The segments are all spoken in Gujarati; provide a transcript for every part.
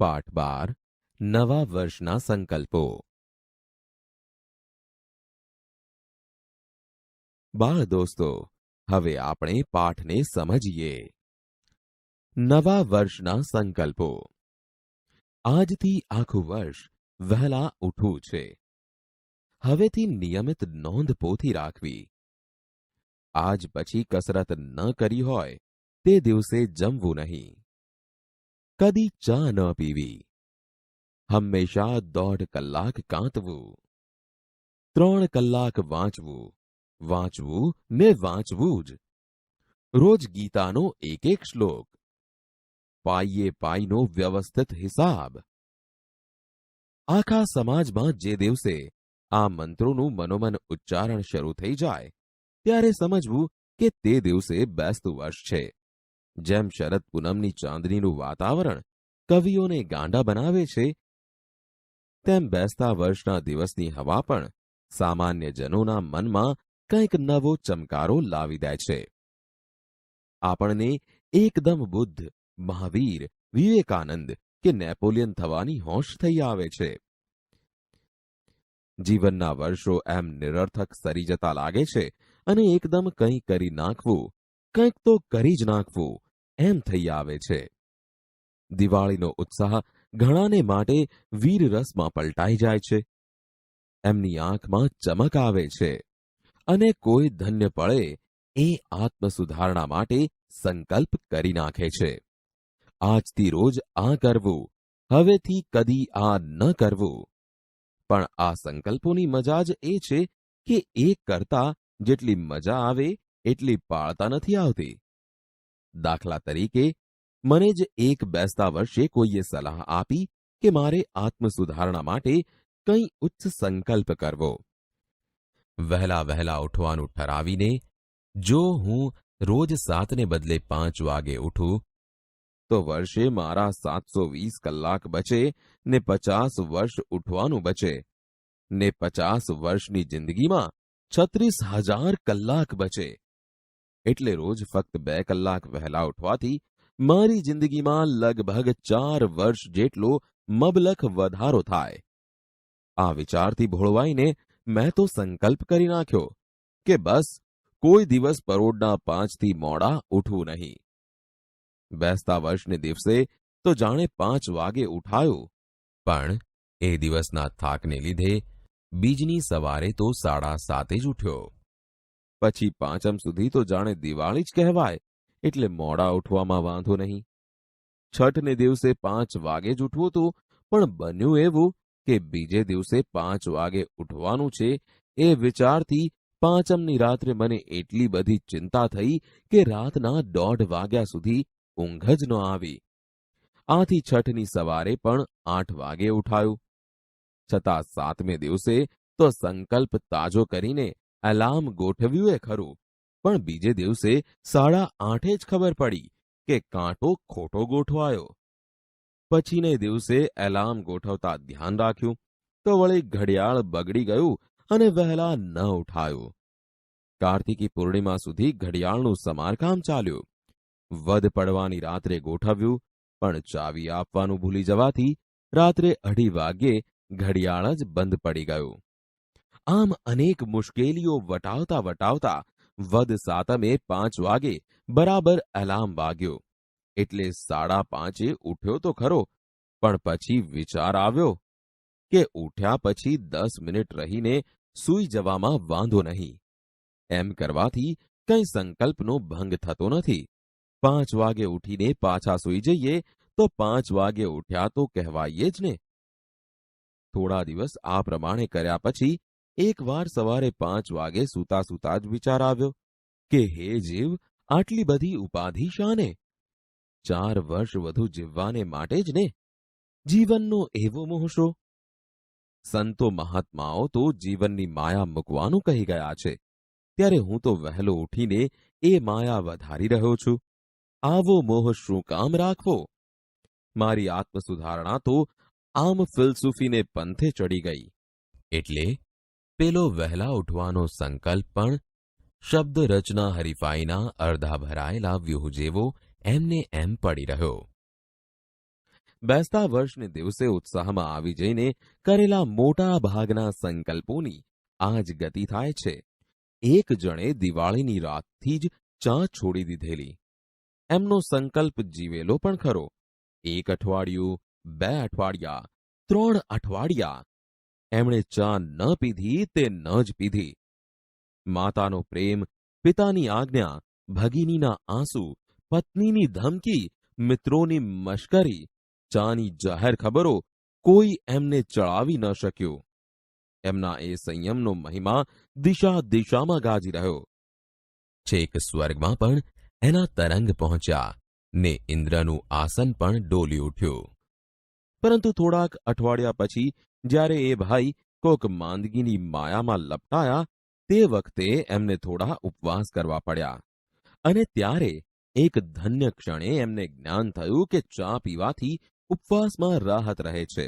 પાઠ 12 નવા વર્ષના સંકલ્પો. બાળ દોસ્તો, હવે આપણે પાઠને સમજીએ. નવા વર્ષના સંકલ્પો. આજથી આખું વર્ષ વહેલા ઉઠવું છે. હવેથી નિયમિત નોંધ પોથી રાખવી. આજ પછી કસરત ન કરી હોય તે દિવસે જમવું નહીં. કદી ચા ન પીવી. હંમેશા 1.5 કલાક કાંતવું. 3 કલાક વાંચવું, વાંચવું ને વાંચવું જ. રોજ ગીતાનો એક શ્લોક. પાઈએ પાઈનો વ્યવસ્થિત હિસાબ. આખા સમાજમાં જે દિવસે આ મંત્રોનું મનોમન ઉચ્ચારણ શરૂ થઈ જાય ત્યારે સમજવું કે તે દિવસે બેસતું વર્ષ છે. જેમ શરદ પૂનમની ચાંદનીનું વાતાવરણ કવિઓને ગાંડા બનાવે છે, તેમ બેસતા વર્ષના દિવસની હવા પણ સામાન્ય જનોના મનમાં કંઈક નવો ચમકારો લાવી દે છે. આપણને એકદમ બુદ્ધ, મહાવીર, વિવેકાનંદ કે નેપોલિયન થવાની હોશ થઈ આવે છે. જીવનના વર્ષો એમ નિરર્થક સરી જતા લાગે છે અને એકદમ કંઈ કરી નાખવું, કંઈક તો કરી જ નાખવું એમ થઈ આવે છે. દિવાળીનો ઉત્સાહ ઘણાને માટે વીર રસમાં પલટાઈ જાય છે. એમની આંખમાં ચમક આવે છે અને કોઈ ધન્ય પળે એ આત્મસુધારણા માટે સંકલ્પ કરી નાખે છે. આજથી રોજ આ કરવું, હવેથી કદી આ ન કરવું. પણ આ સંકલ્પોની મજા જ એ છે કે એ કરતા જેટલી મજા આવે એટલી પાળતા નથી આવતી. દાખલા તરીકે, મને જ એક બેસતા વર્ષે કોઈએ સલાહ આપી કે મારે આત્મસુધારણા માટે કંઈ ઉચ્ચ સંકલ્પ કરવો. વહેલા વહેલા ઉઠવાનું ઠરાવીને જો હું રોજ 7ને બદલે 5 વાગે ઉઠું તો વર્ષે મારા 720 કલાક બચે ને 50 વર્ષ ઉઠવાનું બચે ને 50 વર્ષની જિંદગીમાં 36,000 કલાક બચે. એટલે રોજ ફક્ત 2 કલાક વહેલા ઉઠવાથી મારી જિંદગીમાં લગભગ 4 વર્ષ જેટલો મબલખ વધારો થાય. આ વિચારથી ભોળવાઈને મેં તો સંકલ્પ કરી નાખ્યો કે બસ કોઈ દિવસ પરોઢના 5થી મોડા ઉઠવું નહીં. બેસતા વર્ષને દિવસે તો જાણે 5 વાગે ઉઠાયું, પણ એ દિવસના થાકને લીધે બીજની સવારે તો 7:30 જ ઉઠ્યો. પછી પાંચમ સુધી તો જાણે દિવાળી જ કહેવાય, એટલે મોડા ઉઠવામાં વાંધો નહીં. છઠને દિવસે 5 વાગે જ ઉઠવું હતું, પણ બન્યું એવું કે બીજે દિવસે 5 વાગે ઉઠવાનું છે એ વિચારથી પાંચમની રાત્રે મને એટલી બધી ચિંતા થઈ કે રાતના 1:30 વાગ્યા સુધી ઊંઘ જ ન આવી. આથી છઠની સવારે પણ 8 વાગે ઉઠાયું. છતાં 7મે દિવસે તો સંકલ્પ તાજો કરીને એલાર્મ ગોઠવ્યું ખરું, પણ બીજે દિવસે 8:30 જ ખબર પડી કે કાંટો ખોટો ગોઠવાયો. પછીને દિવસે એલાર્મ ગોઠવતા ધ્યાન રાખ્યું તો વળી ઘડિયાળ બગડી ગયું અને વહેલા ન ઉઠાયું. કાર્તિકી પૂર્ણિમા સુધી ઘડિયાળનું સમારકામ ચાલ્યું. વધ પડવાની રાત્રે ગોઠવ્યું, પણ ચાવી આપવાનું ભૂલી જવાથી રાત્રે 2:30 વાગ્યે ઘડિયાળ જ બંધ પડી ગયું. આમ અનેક મુશ્કેલીઓ વટાવતા વટાવતા વદ સાતમે 5 વાગે બરાબર એલાર્મ વાગ્યો. એટલે 5:30 ઉઠ્યો તો ખરો, પણ પછી વિચાર આવ્યો કે ઉઠ્યા પછી 10 મિનિટ રહીને સૂઈ જવામાં વાંધો નહીં. એમ કરવાથી કંઈ સંકલ્પનો ભંગ થતો નથી. 5 વાગે ઉઠીને પાછા સૂઈ જઈએ તો 5 વાગે ઉઠ્યા તો કહેવાય જ ને. થોડા દિવસ આ પ્રમાણે કર્યા પછી એકવાર સવારે 5 વાગે સૂતા સૂતા જ વિચાર આવ્યો કે હે જીવ, આટલી બધી ઉપાધિ શાને? 4 વર્ષ વધુ જીવવાને માટે જ ને. જીવનનો એવો મોહ શો? સંતો મહાત્માઓ તો જીવનની માયા મૂકવાનું કહી ગયા છે, ત્યારે હું તો વહેલો ઉઠીને એ માયા વધારી રહ્યો છું. આવો મોહ શું કામ રાખવો? મારી આત્મસુધારણા તો આમ ફિલસૂફીને પંથે ચડી ગઈ. એટલે પેલો વહેલા ઉઠવાનો સંકલ્પ પણ શબ્દ રચના હરીફાઈના અડધા ભરાયેલા વ્યૂહ જેવો એમને એમ પડી રહ્યો. બેસતા વર્ષને દિવસે ઉત્સાહમાં આવી જઈને કરેલા મોટા ભાગના સંકલ્પોની આ જ ગતિ થાય છે. એક જણે દિવાળીની રાતથી જ ચા છોડી દીધેલી. એમનો સંકલ્પ જીવેલો પણ ખરો. 1 અઠવાડિયું, 2 અઠવાડિયા, 3 અઠવાડિયા એમણે ચા ન પીધી તે ન જ પીધી. માતાનો પ્રેમ, પિતાની આજ્ઞા, ભગિનીના આંસુ, પત્નીની ધમકી, મિત્રોની મશ્કરી, ચાની જાહેર ખબરો કોઈ એમને ચડાવી ન શક્યું. એમના એ સંયમનો મહિમા દિશા દિશામાં ગાજી રહ્યો. છેક સ્વર્ગમાં પણ એના તરંગ પહોંચ્યા ને ઇન્દ્રનું આસન પણ ડોલી ઉઠ્યું. પરંતુ થોડાક અઠવાડિયા પછી જ્યારે એ ભાઈ કોક માંદગીની માયામાં લપટાયા તે વખતે એમને થોડા ઉપવાસ કરવા પડ્યા. અને ત્યારે એક ધન્ય ક્ષણે એમને જ્ઞાન થયું કે ચા પીવાથી ઉપવાસમાં રાહત રહે છે.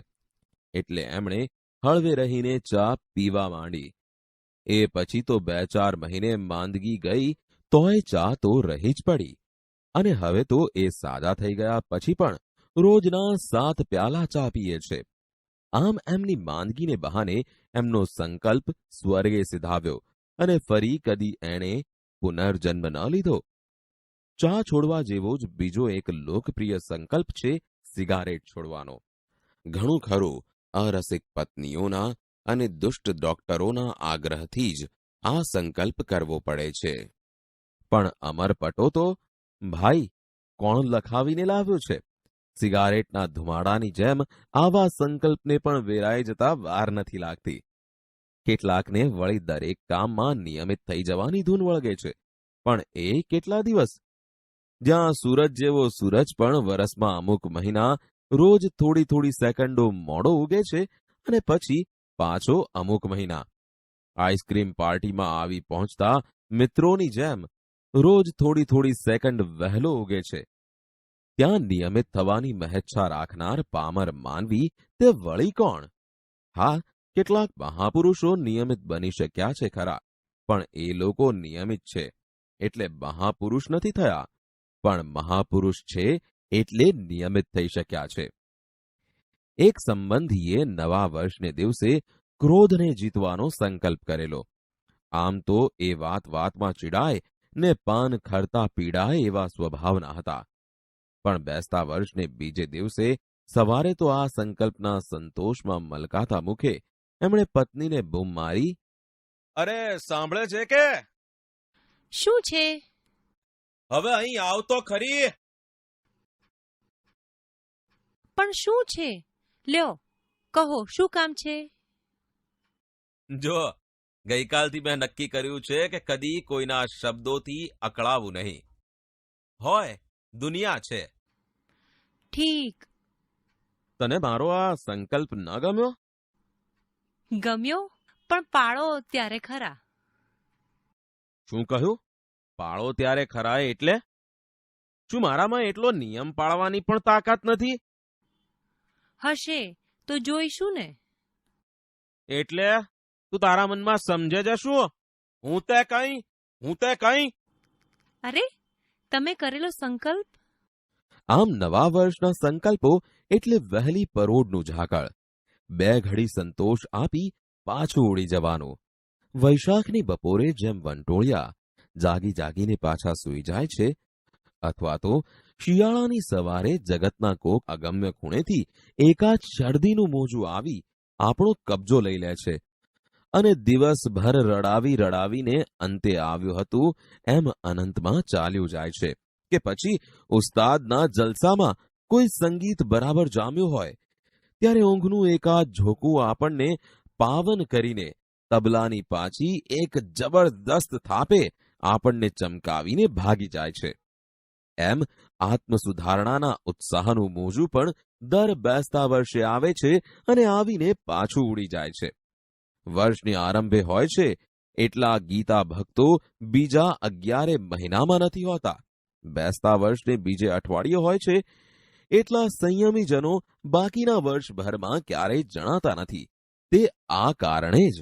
એટલે એમણે હળવે રહીને ચા પીવા માંડી. એ પછી તો 2-4 મહિને માંદગી ગઈ તોય ચા તો રહી જ પડી. અને હવે તો એ સાજા થઈ ગયા પછી પણ રોજના 7 પ્યાલા ચા પીએ છે. આમ એમની માંદગીને બહાને એમનો સંકલ્પ સ્વર્ગે સિધાવ્યો અને ફરી કદી એણે પુનર્જન્મ ન લીધો. ચા છોડવા જેવો જ બીજો એક લોકપ્રિય સંકલ્પ છે સિગારેટ છોડવાનો. ઘણું ખરું અરસિક પત્નીઓના અને દુષ્ટ ડોક્ટરોના આગ્રહથી જ આ સંકલ્પ કરવો પડે છે. પણ અમરપટો તો ભાઈ કોણ લખાવીને લાવ્યો છે? સિગારેટના ધુમાડાની જેમ આવા સંકલ્પને પણ વેરાઈ જતા વાર નથી લાગતી. કેટલાકને વળી દરેક કામમાં નિયમિત થઈ જવાની ધૂન વળગે છે. પણ એ કેટલા દિવસ? જ્યાં સૂરજ જેવો સૂરજ પણ વરસમાં અમુક મહિના રોજ થોડી થોડી સેકન્ડો મોડો ઉગે છે અને પછી પાછો અમુક મહિના આઈસ્ક્રીમ પાર્ટીમાં આવી પહોંચતા મિત્રોની જેમ રોજ થોડી થોડી સેકન્ડ વહેલો ઉગે છે. ત્યાં નિયમિત થવાની મહેચ્છા રાખનાર પામર માનવી તે વળી કોણ? હા, કેટલાક મહાપુરુષો નિયમિત બની શક્યા છે ખરા, પણ એ લોકો નિયમિત છે એટલે મહાપુરુષ નથી થયા, પણ મહાપુરુષ છે એટલે નિયમિત થઈ શક્યા છે. એક સંબંધીએ નવા વર્ષને દિવસે ક્રોધને જીતવાનો સંકલ્પ કરેલો. આમ તો એ વાતમાં ચીડાય ને પાન ખરતા પીડાય એવા સ્વભાવના હતા. પણ બેસતા વર્ષને બીજે દિવસે સવારે તો આ સંકલ્પના સંતોષમાં મલકાતા મુખે એમણે પત્નીને બૂમ મારી, "અરે સાંભળે છે કે?" શું છે? "હવે અહીં આવતો ખરી." પણ શું છે? લ્યો કહો, શું કામ છે? જો, ગઈકાલથી મેં નક્કી કર્યું છે કે કદી કોઈના શબ્દોથી અકળાવું નહીં. હોય દુનિયા છે. ઠીક. તને મારો આ સંકલ્પ ન ગમ્યો? ગમ્યો, પણ પાળો ત્યારે ખરા. શું કહ્યું? પાળો ત્યારે ખરા એટલે? શું મારામાં એટલો નિયમ પાળવાની પણ તાકાત નથી? હશે તો જોઈશું ને. એટલે તું તારા મનમાં સમજે જ શું? હું તે કઈ? અરે, તમે કરેલો સંકલ્પ. આમ નવા વર્ષના સંકલ્પો એટલે વહેલી પરોઢનું ઝાકળ. 2 ઘડી સંતોષ આપી પાછું ઉડી જવાનું. વૈશાખની બપોરે જેમ વંટોળિયા જાગીને પાછા સૂઈ જાય છે, અથવા તો શિયાળાની સવારે જગતના કોક અગમ્ય ખૂણેથી એકાદ શરદીનું મોજું આવી આપણો કબજો લઈ લે છે અને દિવસભર રડાવીને અંતે આવ્યું હતું એમ અનંતમાં ચાલ્યું જાય છે. કે પછી ઉસ્તાદના જલસામાં કોઈ સંગીત બરાબર જામ્યું હોય ત્યારે ઊંઘનું એકાદ ઝોકું આપણને પાવન કરીને તબલાની પાછી એક જબરદસ્ત થાપે આપણને ચમકાવીને ભાગી જાય છે. એમ આત્મસુધારણાના ઉત્સાહનું મોજું પણ દર બેસતા વર્ષે આવે છે અને આવીને પાછું ઉડી જાય છે. વર્ષની આરંભે હોય છે એટલા ગીતા ભક્તો બીજા 11 મહિનામાં નથી હોતા. બેસતા વર્ષને બીજે અઠવાડિયે હોય છે એટલા સંયમીજનો બાકીના વર્ષભરમાં ક્યારેય જણાતા નથી. તે આ કારણે જ.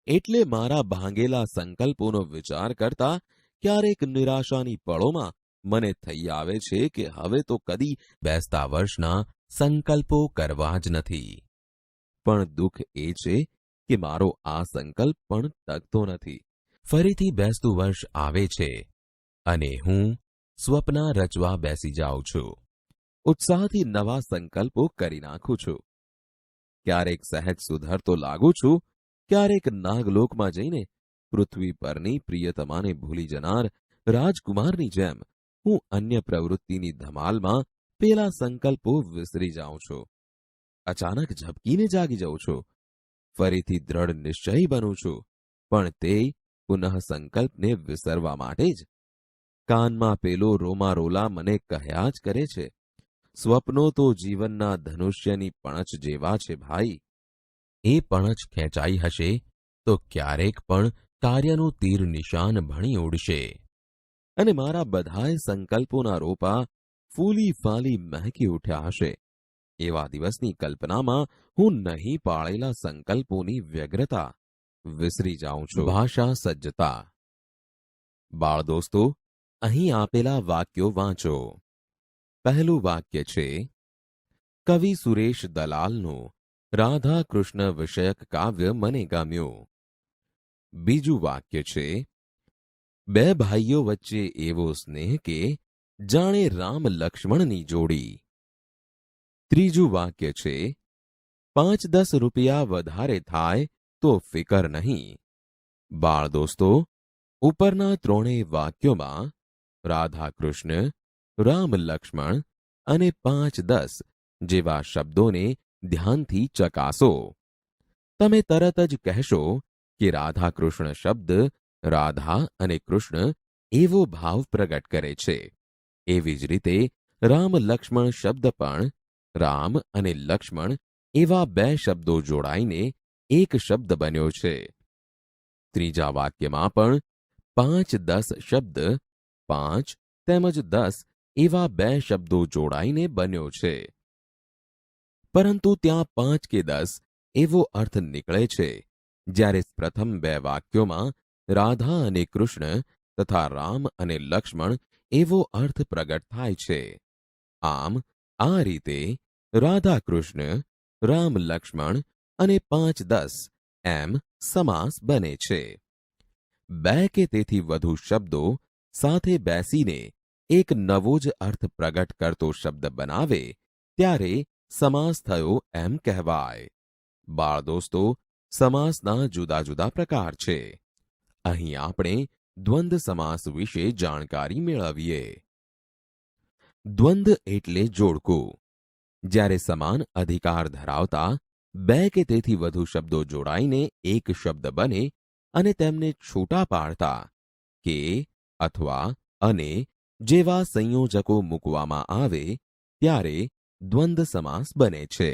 એટલે મારા ભાંગેલા સંકલ્પોનો વિચાર કરતા ક્યારેક નિરાશાની પળોમાં મને થઈ આવે છે કે હવે તો કદી બેસતા વર્ષના સંકલ્પો કરવા જ નથી. પણ દુઃખ એ છે કે મારો આ સંકલ્પ પણ ટકતો નથી. ફરીથી બેસતું વર્ષ આવે છે અને હું સ્વપ્ન રચવા બેસી જાઉં છું. ઉત્સાહથી નવા સંકલ્પો કરી નાખું છું. ક્યારેક સહેજ સુધરતો લાગુ છું, ક્યારેક નાગલોકમાં જઈને પૃથ્વી પરની પ્રિયતમાને ભૂલી જનાર રાજકુમારની જેમ હું અન્ય પ્રવૃત્તિની ધમાલમાં પેલા સંકલ્પો વિસરી જાઉં છું. અચાનક ઝબકીને જાગી જાઉં છું. ફરીથી દ્રઢ નિશ્ચયી બનું છું, પણ તે પુનઃ સંકલ્પને વિસરવા માટે જ. કાનમાં પેલો રોમારોલા મને કહ્યા જ કરે છે, સ્વપ્નો તો જીવનના ધનુષ્યની પણછ જેવા છે ભાઈ. એ પણછ ખેંચાઈ હશે તો ક્યારેક પણ કાર્યનું તીર નિશાન ભણી ઉડશે અને મારા બધાય સંકલ્પોના રોપા ફૂલી ફાલી મહેકી ઉઠ્યા હશે. એવા દિવસની કલ્પનામાં હું નહીં પાળેલા સંકલ્પોની વ્યગ્રતા વિસરી જાઉં છું. ભાષા સજ્જતા. બાળ દોસ્તો, અહીં આપેલા વાક્યો વાંચો. પહેલું વાક્ય છે, કવિ સુરેશ દલાલનું રાધા કૃષ્ણ વિષયક કાવ્ય મને ગમ્યું. બીજું વાક્ય છે, બે ભાઈઓ વચ્ચે એવો સ્નેહ કે જાણે રામ લક્ષ્મણની જોડી. ત્રીજું વાક્ય છે, 5-10 રૂપિયા વધારે થાય તો ફિકર નહીં. બાળ દોસ્તો, ઉપરના ત્રણેય વાક્યોમાં રાધા કૃષ્ણ, રામ લક્ષ્મણ અને 5-10 જેવા શબ્દોને ધ્યાનથી ચકાસો. તમે તરત જ કહેશો કે રાધા કૃષ્ણ શબ્દ રાધા અને કૃષ્ણ એવો ભાવ પ્રગટ કરે છે. એવી જ રીતે રામ લક્ષ્મણ શબ્દ પણ રામ અને લક્ષ્મણ એવા બે શબ્દો જોડાઈને એક શબ્દ બન્યો છે. ત્રીજા વાક્યમાં પણ 5-10 શબ્દ 5 તેમજ 10 એવા બે શબ્દો જોડાઈને બન્યો છે. પરંતુ ત્યાં 5 કે 10 એવો અર્થ નીકળે છે, જ્યારે પ્રથમ બે વાક્યોમાં રાધા અને કૃષ્ણ તથા રામ અને લક્ષ્મણ એવો અર્થ પ્રગટ થાય છે. આમ આ રીતે રાધા કૃષ્ણ, રામ લક્ષ્મણ અને 5-10 એમ સમાસ બને છે. બે કે તેથી વધુ શબ્દો સાથે બેસીને એક નવો જ અર્થ પ્રગટ કરતો શબ્દ બનાવે ત્યારે સમાસ થયો એમ કહેવાય. બાળ દોસ્તો, સમાસના જુદા જુદા પ્રકાર છે. અહીં આપણે દ્વંદ્વ સમાસ વિશે જાણકારી મેળવીએ. દ્વંદ્વ એટલે જોડકું. જ્યારે સમાન અધિકાર ધરાવતા બે કે તેથી વધુ શબ્દો જોડાઈને એક શબ્દ બને અને તેમને છૂટા પાડતા કે અથવા અને જેવા સંયોજકો મૂકવામાં આવે ત્યારે દ્વંદ્વ સમાસ બને છે.